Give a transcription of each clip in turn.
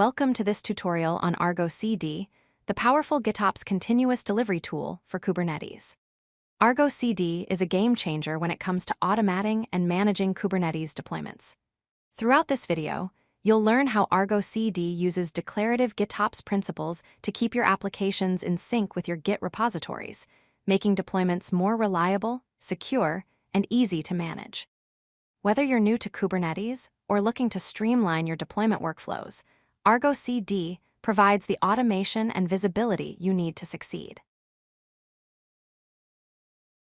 Welcome to this tutorial on ArgoCD, the powerful GitOps continuous delivery tool for Kubernetes. ArgoCD is a game changer when it comes to automating and managing Kubernetes deployments. Throughout this video, you'll learn how ArgoCD uses declarative GitOps principles to keep your applications in sync with your Git repositories, making deployments more reliable, secure, and easy to manage. Whether you're new to Kubernetes or looking to streamline your deployment workflows, ArgoCD provides the automation and visibility you need to succeed.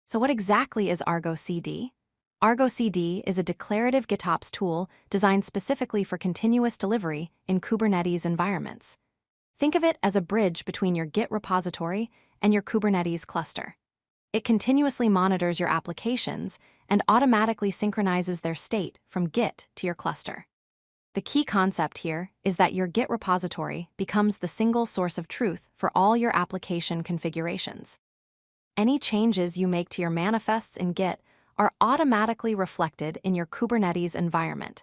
So what exactly is ArgoCD? ArgoCD is a declarative GitOps tool designed specifically for continuous delivery in Kubernetes environments. Think of it as a bridge between your Git repository and your Kubernetes cluster. It continuously monitors your applications and automatically synchronizes their state from Git to your cluster. The key concept here is that your Git repository becomes the single source of truth for all your application configurations. Any changes you make to your manifests in Git are automatically reflected in your Kubernetes environment,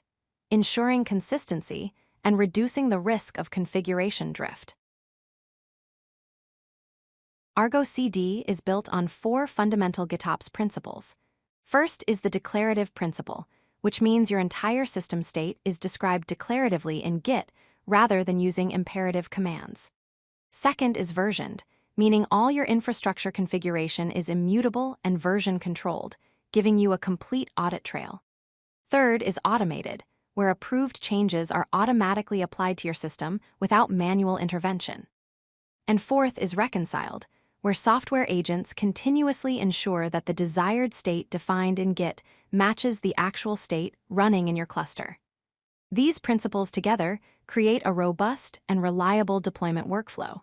ensuring consistency and reducing the risk of configuration drift. ArgoCD is built on 4 fundamental GitOps principles. First is the declarative principle, which means your entire system state is described declaratively in Git rather than using imperative commands. Second is versioned, meaning all your infrastructure configuration is immutable and version controlled, giving you a complete audit trail. Third is automated, where approved changes are automatically applied to your system without manual intervention. And fourth is reconciled, where software agents continuously ensure that the desired state defined in Git matches the actual state running in your cluster. These principles together create a robust and reliable deployment workflow.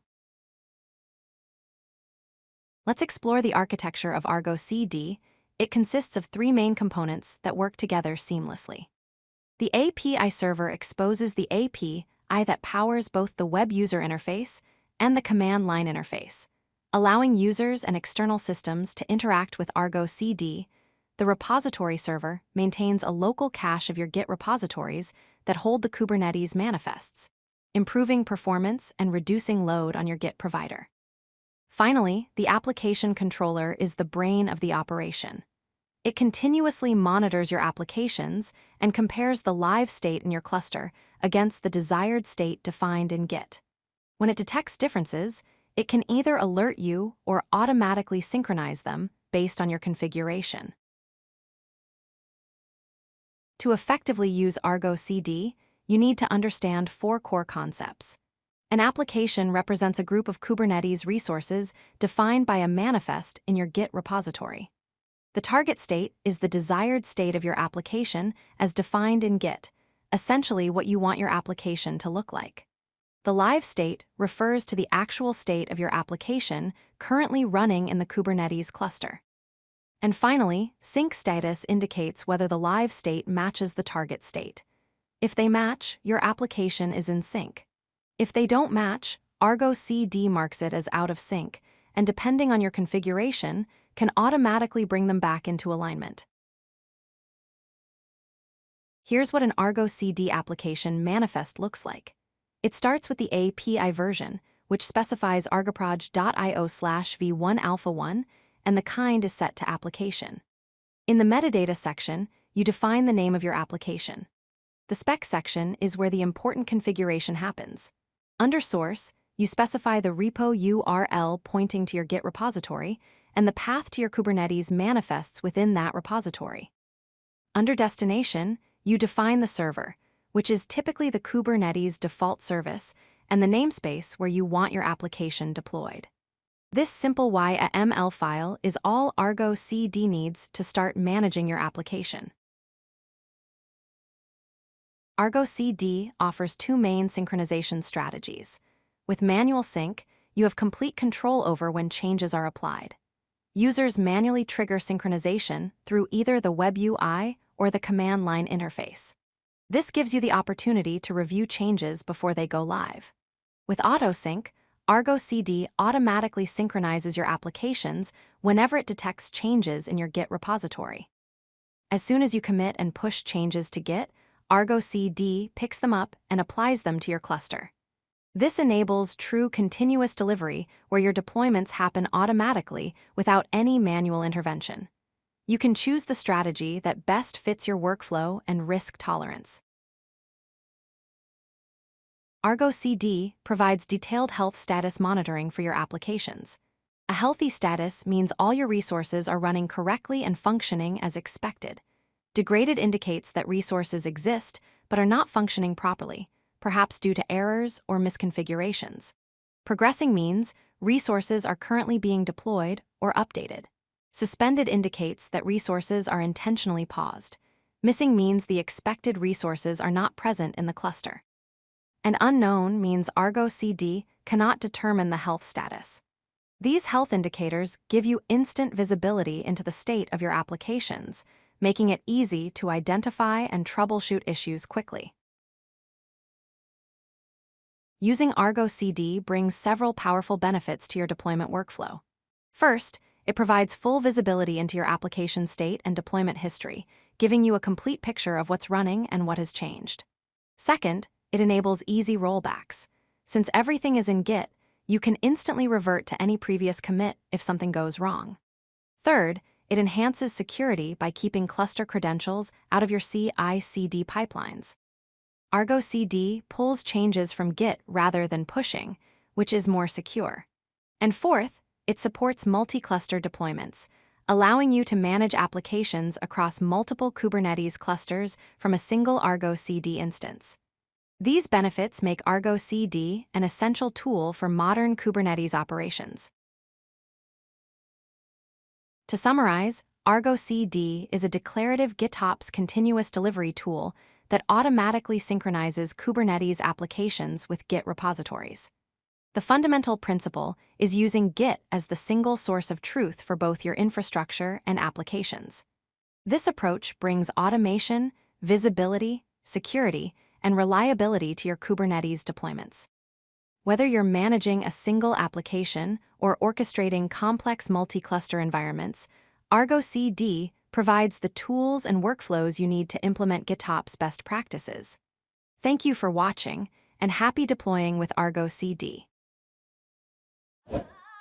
Let's explore the architecture of ArgoCD. It consists of 3 main components that work together seamlessly. The API server exposes the API that powers both the web user interface and the command line interface, allowing users and external systems to interact with ArgoCD. The repository server maintains a local cache of your Git repositories that hold the Kubernetes manifests, improving performance and reducing load on your Git provider. Finally, the application controller is the brain of the operation. It continuously monitors your applications and compares the live state in your cluster against the desired state defined in Git. When it detects differences, it can either alert you or automatically synchronize them based on your configuration. To effectively use ArgoCD, you need to understand 4 core concepts. An application represents a group of Kubernetes resources defined by a manifest in your Git repository. The target state is the desired state of your application as defined in Git, essentially what you want your application to look like. The live state refers to the actual state of your application currently running in the Kubernetes cluster. And finally, sync status indicates whether the live state matches the target state. If they match, your application is in sync. If they don't match, ArgoCD marks it as out of sync, and depending on your configuration, can automatically bring them back into alignment. Here's what an ArgoCD application manifest looks like. It starts with the API version, which specifies argoproj.io/v1alpha1, and the kind is set to application. In the metadata section, you define the name of your application. The spec section is where the important configuration happens. Under source, you specify the repo URL pointing to your Git repository and the path to your Kubernetes manifests within that repository. Under destination, you define the server, which is typically the Kubernetes default service, and the namespace where you want your application deployed. This simple YAML file is all ArgoCD needs to start managing your application. ArgoCD offers 2 main synchronization strategies. With manual sync, you have complete control over when changes are applied. Users manually trigger synchronization through either the web UI or the command line interface. This gives you the opportunity to review changes before they go live. With autosync, ArgoCD automatically synchronizes your applications whenever it detects changes in your Git repository. As soon as you commit and push changes to Git, ArgoCD picks them up and applies them to your cluster. This enables true continuous delivery where your deployments happen automatically without any manual intervention. You can choose the strategy that best fits your workflow and risk tolerance. ArgoCD provides detailed health status monitoring for your applications. A healthy status means all your resources are running correctly and functioning as expected. Degraded indicates that resources exist but are not functioning properly, perhaps due to errors or misconfigurations. Progressing means resources are currently being deployed or updated. Suspended indicates that resources are intentionally paused. Missing means the expected resources are not present in the cluster. And unknown means ArgoCD cannot determine the health status. These health indicators give you instant visibility into the state of your applications, making it easy to identify and troubleshoot issues quickly. Using ArgoCD brings several powerful benefits to your deployment workflow. First, it provides full visibility into your application state and deployment history, giving you a complete picture of what's running and what has changed. Second, it enables easy rollbacks. Since everything is in Git, you can instantly revert to any previous commit if something goes wrong. Third, it enhances security by keeping cluster credentials out of your CI/CD pipelines. ArgoCD pulls changes from Git rather than pushing, which is more secure. And fourth, it supports multi-cluster deployments, allowing you to manage applications across multiple Kubernetes clusters from a single ArgoCD instance. These benefits make ArgoCD an essential tool for modern Kubernetes operations. To summarize, ArgoCD is a declarative GitOps continuous delivery tool that automatically synchronizes Kubernetes applications with Git repositories. The fundamental principle is using Git as the single source of truth for both your infrastructure and applications. This approach brings automation, visibility, security, and reliability to your Kubernetes deployments. Whether you're managing a single application or orchestrating complex multi-cluster environments, ArgoCD provides the tools and workflows you need to implement GitOps best practices. Thank you for watching, and happy deploying with ArgoCD.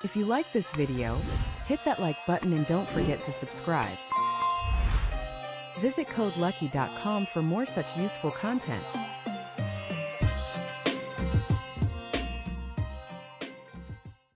If you like this video, hit that like button and don't forget to subscribe. Visit codelucky.com for more such useful content.